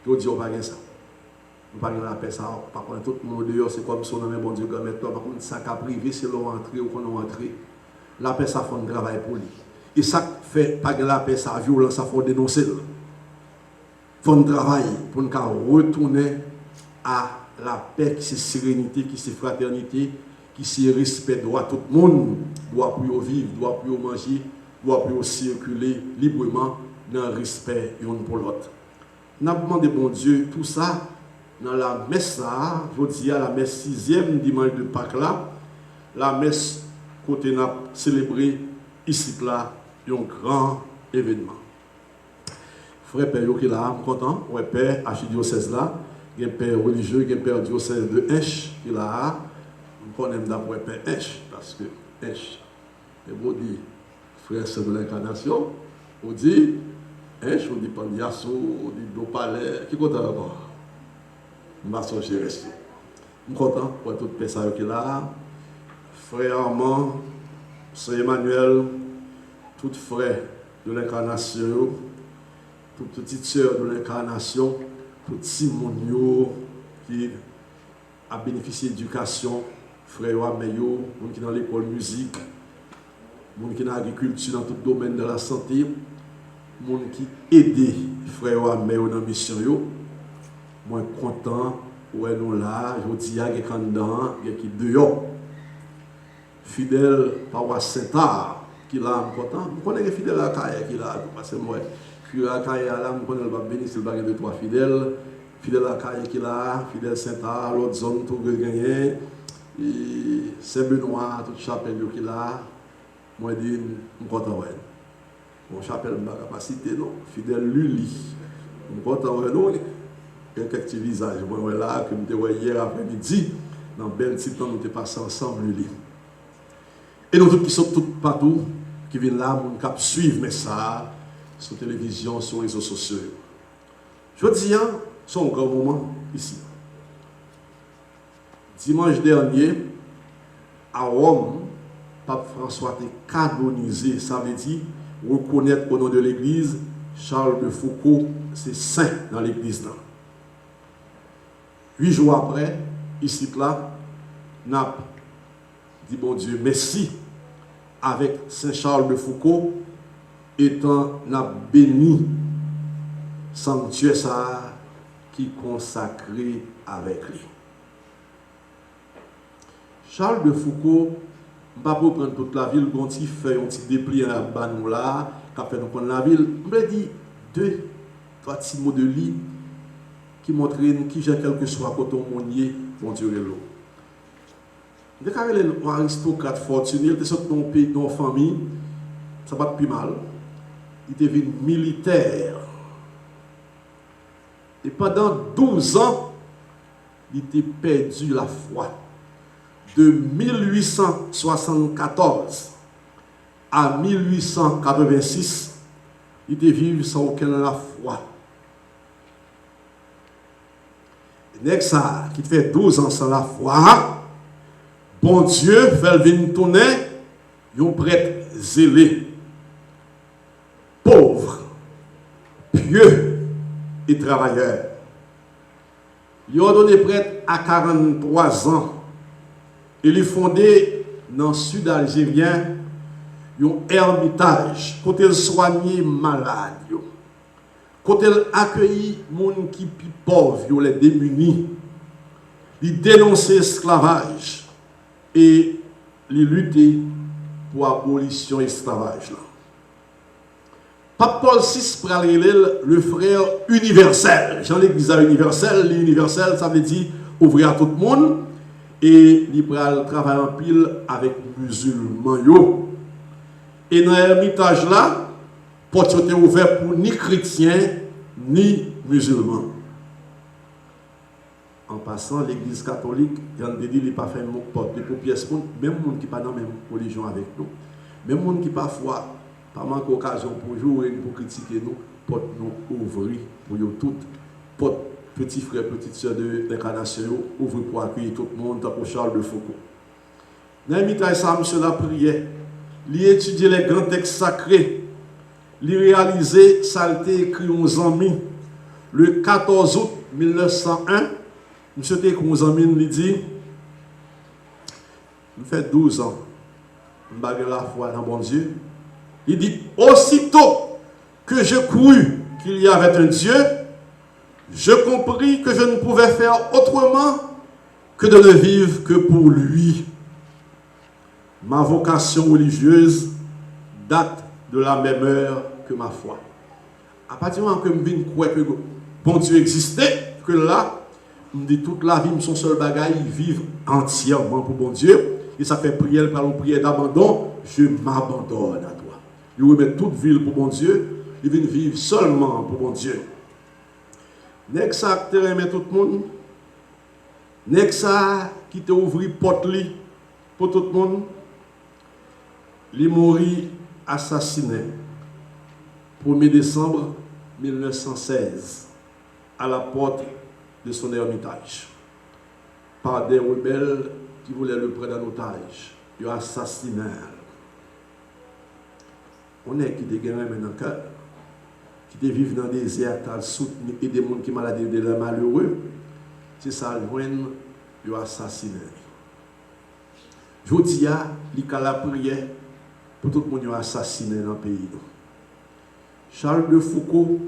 vous dites, vous n'avez pas ça. Nous parlons de la paix, ça, par contre, tout le monde dehors, c'est comme si on avait bon Dieu, comme toi, par contre, ça qui a privé, c'est l'entrée ou qu'on a entré. La paix, ça fait un travail pour lui. Et ça fait pas que la paix, ça violence, ça faut dénoncer. Il faut un travail pour nous retourner à la paix, qui c'est sérénité, qui c'est fraternité, qui c'est respect, droit tout le monde, doit pour vivre, doit pour manger, doit pour circuler librement dans le respect l'un pour l'autre. Nous avons demandé, bon Dieu, tout ça. Dans la messe, je dis à la messe 6e dimanche de Pâques, là, la messe côté n'a célébré ici là un grand événement. Frère Père qui est là, je suis content. Ouais, Père, archidiocèse là, il y a un père religieux, il y a un père diocèse de Hinch qui est là. Je connais d'abord Père Hinch, parce que Hinch, c'est beau dire, frère de l'incarnation, on dit Hinch, on dit Pandiasso, on dit Dopalais, qui est content d'abord. Je suis resté. Je suis content pour toute personne qui est là. Frère Armand, Sœur Emmanuel, toutes frères de l'incarnation, toutes petites sœurs de l'incarnation, tout Simonio qui a bénéficié d'éducation, frère Ameyo, gens qui sont dans l'école de musique, gens qui sont dans l'agriculture, dans tout le domaine de la santé, gens qui aident frère Ameyo dans la mission. Moi, content, où nous là, je dis, il y a des candidats qui dehors. fidèle paroisse Saint-Art, qui là, je connais les fidèles à Kaye qui là, parce que moi, je suis à Kaye là, je connais le béni, c'est le bagage de 3 fidèles, fidèle à Kaye qui là, fidèle Saint-Art, l'autre zone, tout gagné, et Saint-Benoît, toute chapelle qui là, moi, je dis, je suis content. Mon chapelle, je ne vais pas citer, non, fidèle Luli, je suis content, non, il y a quelques petits visages, moi, là, que je me hier après-midi, dans bel petit temps, nous sommes passés ensemble, Luli. Et nous tous qui sommes tous partout, qui viennent là, nous cap suivre mais ça sur télévision, sur les réseaux sociaux. Je dis, c'est un grand moment ici. Dimanche dernier, à Rome, Pape François a canonisé, ça veut dire reconnaître au nom de l'Église, Charles de Foucault, c'est saint dans l'Église. 8 jours après, ici là, n'a dit bon Dieu merci avec Saint Charles de Foucault étant n'a béni sanctuaire ça qui consacré avec lui. Charles de Foucault, je ne vais pas prendre toute la ville, quand il fait un petit dépli à la banou là, qui a fait nous prendre la ville, je me dis 2, 3 petits mots de lui qui montrent qui j'ai quel que soit coton monnier, bon Dieu et l'eau. Dès qu'il y a un aristocrate fortuné, il était sorti dans un pays, dans une famille, ça va plus mal. Il était devenu militaire. Et pendant 12 ans, il était perdu la foi. De 1874 à 1886, il était vivre sans aucune la foi. Et next ça, qui fait 12 ans sans la foi, bon Dieu fait venir tourner un prêtre zélé, pauvre, pieux et travailleur. Il a donné prêtre à 43 ans. Il a fondé dans le sud algérien un ermitage, côté il soigner malade, côté il accueillir les gens qui sont pauvres, les démunis. Il dénonçait l'esclavage et il luttait pour l'abolition de l'esclavage. Pape Paul VI le frère universel. Dans l'église universelle, l'universel, ça veut dire ouvrir à tout le monde. Et il travaille en pile avec les musulmans. Et dans l'ermitage là, porte était ouvert pour ni chrétiens ni musulmans. En passant, l'église catholique, il y a des dit, pas fait une porte pour pièces, même les gens qui pas dans la même religion avec nous, même les gens qui parfois, pas manque d'occasion pour jouer, pour critiquer nous, porte nous ouvrir pour eux toutes, porte petits frères, petites sœurs de l'incarnation, ouvre pour accueillir tout le monde, pour Charles de Foucault. Dans l'imitation, ça, monsieur la prière, il étudiait les grands textes sacrés, il réalisait, ça a été écrit aux amis, le 14 août 1901, monsieur était écrit aux amis, il dit, il fait 12 ans, je bague la foi dans bon Dieu, il dit, aussitôt que je crus qu'il y avait un Dieu, je compris que je ne pouvais faire autrement que de ne vivre que pour lui. Ma vocation religieuse date de la même heure que ma foi. À partir du moment que je viens croire que bon Dieu existait, que là, je me dis toute la vie, son seul bagage, vivre entièrement pour bon Dieu. Et ça fait prière par une prière d'abandon. Je m'abandonne à toi. Je remets toute ville pour bon Dieu. Je viens vivre seulement pour bon Dieu. Next ça qui te remet tout le monde. Next ça qui te ouvre porte pour tout le monde. Il mourit assassiné 1er décembre 1916 à la porte de son ermitage par des rebelles qui voulaient le prendre en otage. Ils ont assassiné. On est qui te gagne maintenant cœur, qui te vivent dans des désert, qui soutenir et des gens qui sont malades, des malheureux. C'est ça, ils ont assassiné. Je dis à la prière pour tout le monde qui a assassiné dans le pays. Charles de Foucault,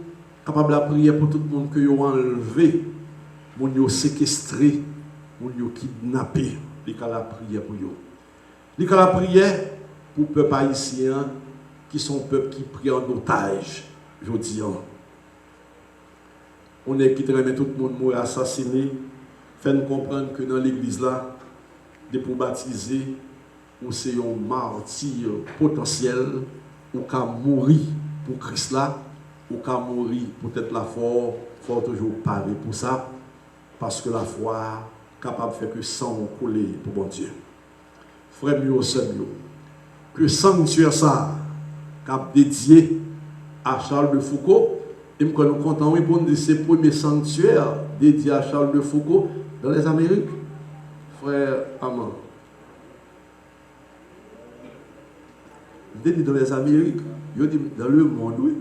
capable de prier pour tout le monde qui a enlevé, qui a séquestré, qui a kidnappé, il a prié pour eux. Il y a la prière pour le peuple haïtien qui sont peuple qui pris en otage, je dis. On est qui remet tout le monde mourir assassiné, fait nous comprendre que dans l'église là, pour baptiser, ou c'est un martyr potentiel, ou qu'à mourir pour Christ là, ou qu'à mourir pour être la foi, il faut toujours parler pour ça, parce que la foi est capable de faire que sang couler pour bon Dieu. Frère mieux, sœur mieux, que sanctuaire ça, cap dédié à Charles de Foucault, et nous sommes contents de ces premiers sanctuaires dédiés à Charles de Foucault dans les Amériques. Frère Amand, dans les Amériques, dans le monde, oui.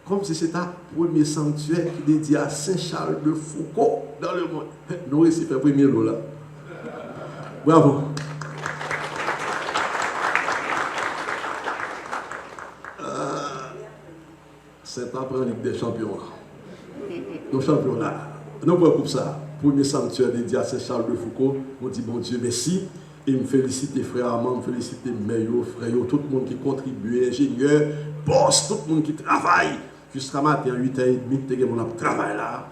Comme si c'était un premier sanctuaire qui est dédié à Saint-Charles de Foucault dans le monde. Nous réussissons le premier lot là. Bravo. C'est après la Ligue des Champions. Nos champions là. Nous pour ça. Premier sanctuaire dédié à Saint-Charles de Foucault. On dit bon Dieu merci. Et me félicite frères Amand, me félicite mes frères, tout le monde qui contribue, ingénieurs, boss, tout le monde qui travaille. Jusqu'à matin, 8h30, tu as travail là.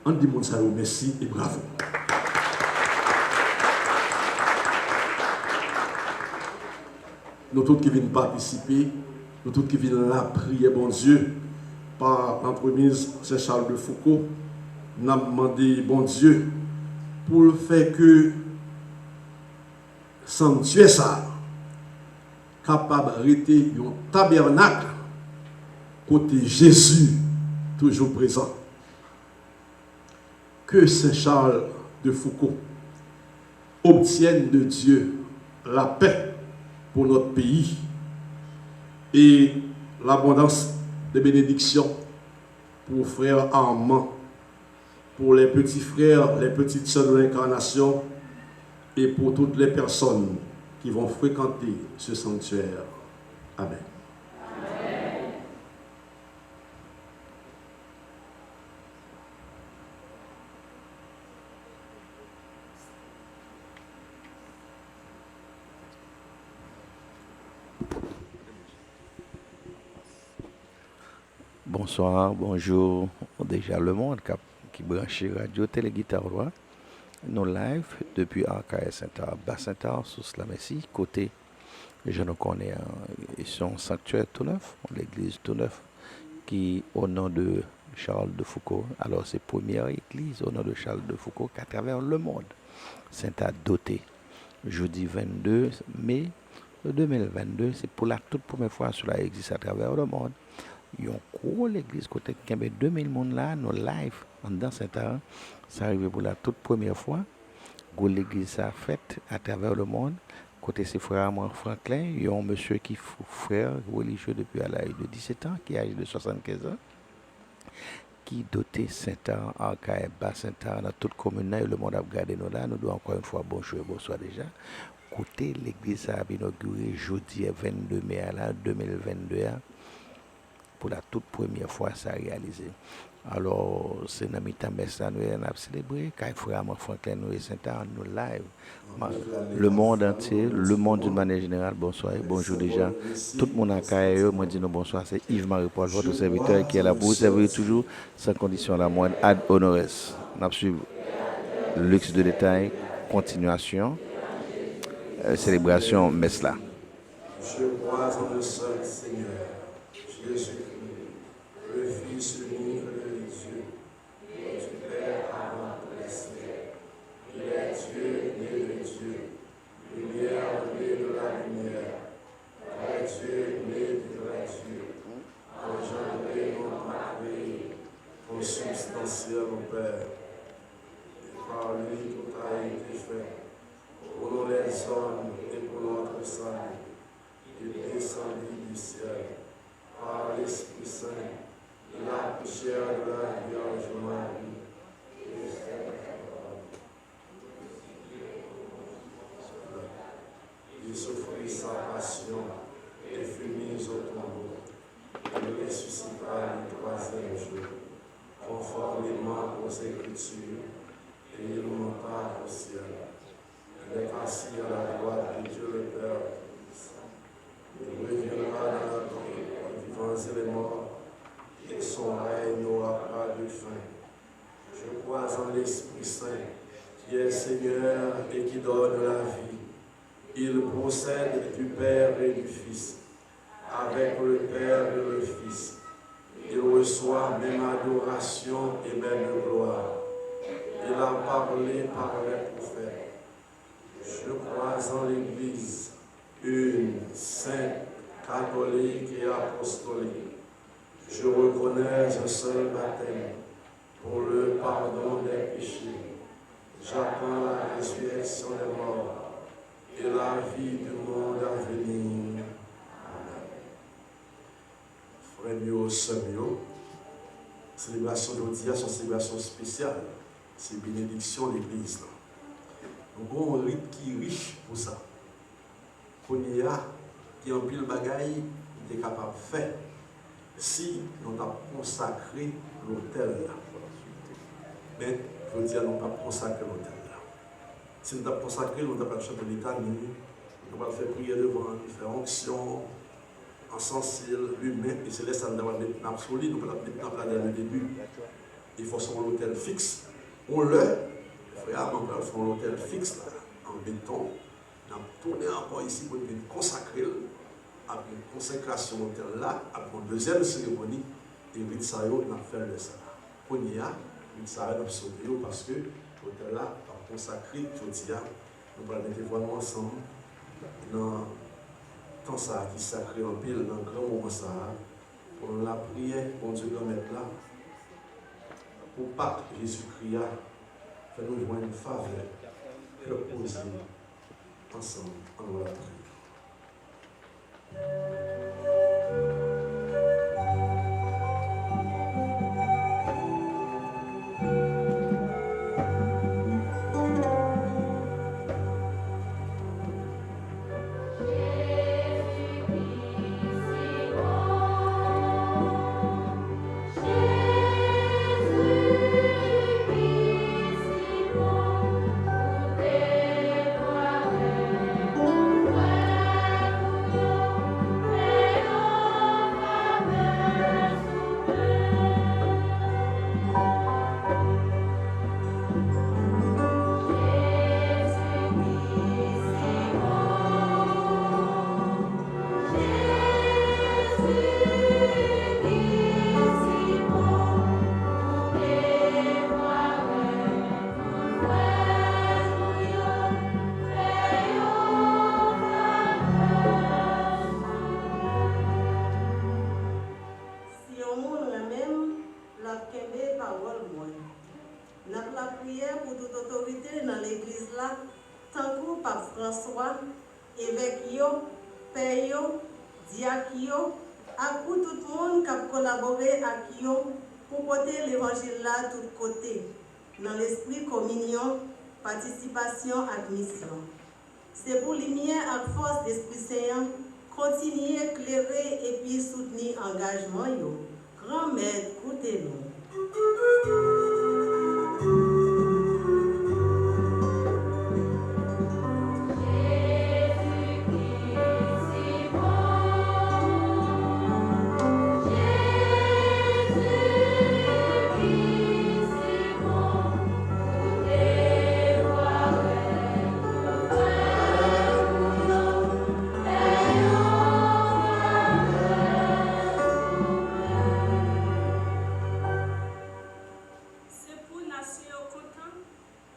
On dit mon salut, merci et bravo. Nous tous qui viennent participer, nous tous qui viennent là prier, bon Dieu, par l'entremise Saint-Charles de Foucault, nous avons demandé, bon Dieu, pour le fait que sanctuaire ça, capable d'arrêter un tabernacle côté Jésus, toujours présent. Que Saint-Charles de Foucault obtienne de Dieu la paix pour notre pays et l'abondance de bénédictions pour frères Armand, pour les petits frères, les petites sœurs de l'incarnation et pour toutes les personnes qui vont fréquenter ce sanctuaire. Amen. Bonsoir, bonjour, déjà le monde qui branche Radio Télé Guitare Roi. Nous live depuis AKS Saint-Ar, Bas-Saint-Ar, sous la Messie, côté, je ne connais, ils sont sanctuaire tout neuf, l'église tout neuf, qui au nom de Charles de Foucault, alors c'est la première église au nom de Charles de Foucault qu'à travers le monde, Saint-Ar doté. Jeudi 22 mai 2022, c'est pour la toute première fois que cela existe à travers le monde. Il y a une l'église côté qui a 2000 personnes là, nos live dans Saint-Ar. Ça arrive pour la toute première fois. L'église a fait à travers le monde. Côté ses frères Franklin, il y a un monsieur qui est frère religieux depuis l'âge de 17 ans, qui est âgé de 75 ans, qui doté Saint-Ar, Arcaïe, Bas-Saint-Ar, dans toute commune, et le monde a regardé nous là. Nous devons encore une fois bonjour et bonsoir déjà. Côté l'église a inauguré jeudi 22 mai 2022. Pour la toute première fois, ça a réalisé. Alors, c'est dans mi-temps, ça nous avons célébré, quand frère Franklin nous et Saint-Ar, nous live. Le monde entier, le monde d'une manière générale, bonsoir et bonjour déjà. Tout le monde a carrière, moi dis nous bonsoir, c'est Yves-Marie Paul, votre serviteur qui est là pour vous servir toujours, sans condition la moindre, ad honorès. Nous suivons luxe de détail, continuation, célébration, messe là. Je crois en le seul Seigneur, Jésus-Christ, le Fils unique de Dieu, du Père avant les siècles. Il est Dieu, né de Dieu, lumière née de la lumière, vrai Dieu, né du vrai Dieu, engendré non pas créé, consubstantiel au Père. Et par lui tout a été fait, pour nous les hommes et pour notre salut. Il descendit du ciel par l'Esprit Saint, il a pris chair de la Vierge Marie. Il souffrit sa passion et fut mis au tombeau. Il ressuscita le troisième jour, conformément aux Écritures, et il monta au ciel. Il est assis à la droite de Dieu le Père. Il reviendra dans la vie aux vivants et les morts, et son règne n'aura pas de fin. Je crois en l'Esprit Saint, qui est Seigneur et qui donne la vie. Il procède du Père et du Fils, avec le Père et le Fils. Il reçoit même adoration et même gloire. Il a parlé par les prophètes. Je crois en l'Église, une, sainte, catholique et apostolique. Je reconnais un seul baptême pour le pardon des péchés. J'attends la résurrection des morts et la vie du monde à venir. Frère mio, sœur mio, célébration d'aujourd'hui, c'est une célébration spéciale. C'est bénédiction de l'Église. Nous avons un rite qui est riche pour ça. Qu'on y a, qui en pile bagaille, qui est capable de faire si nous avons consacré l'autel là. Mais je veux dire, nous n'avons pas consacré l'autel là. Si nous avons consacré, nous avons chanté l'état, nous avons fait prier devant, faire onction, encensé, humain, et c'est là que nous avons mis solide, nous avons mis en place dès le début. Il faut son l'autel fixe. On le, frère, on va faire l'autel fixe là, en béton. On a tourné encore ici pour nous consacrer. Après une consécration l'autel là, après une deuxième cérémonie, et rite ça, on a fait le ça. On y a, rite ça, on a sauté parce que l'autel là, a consacré, je dis, nous allons mettre vraiment ensemble dans temps ça qui sacré en pile, dans le grand moment ça, pour la prière, pour Dieu de mettre là. Pour Pâques, Jésus-Christ, fait-nous joindre une faveur, que poser ensemble en la prière. François, évêque yo, père yo, diacre yo, à tout le monde qui a collaboré avec yo pour porter l'évangile là de tous côtés, dans l'esprit communion, participation, admission. C'est pour lumière à force d'Esprit Saint, continuer à éclairer et puis soutenir l'engagement yo. Grand maître, écoutez-nous.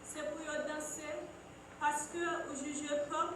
C'est pour danser parce que je ne peux pas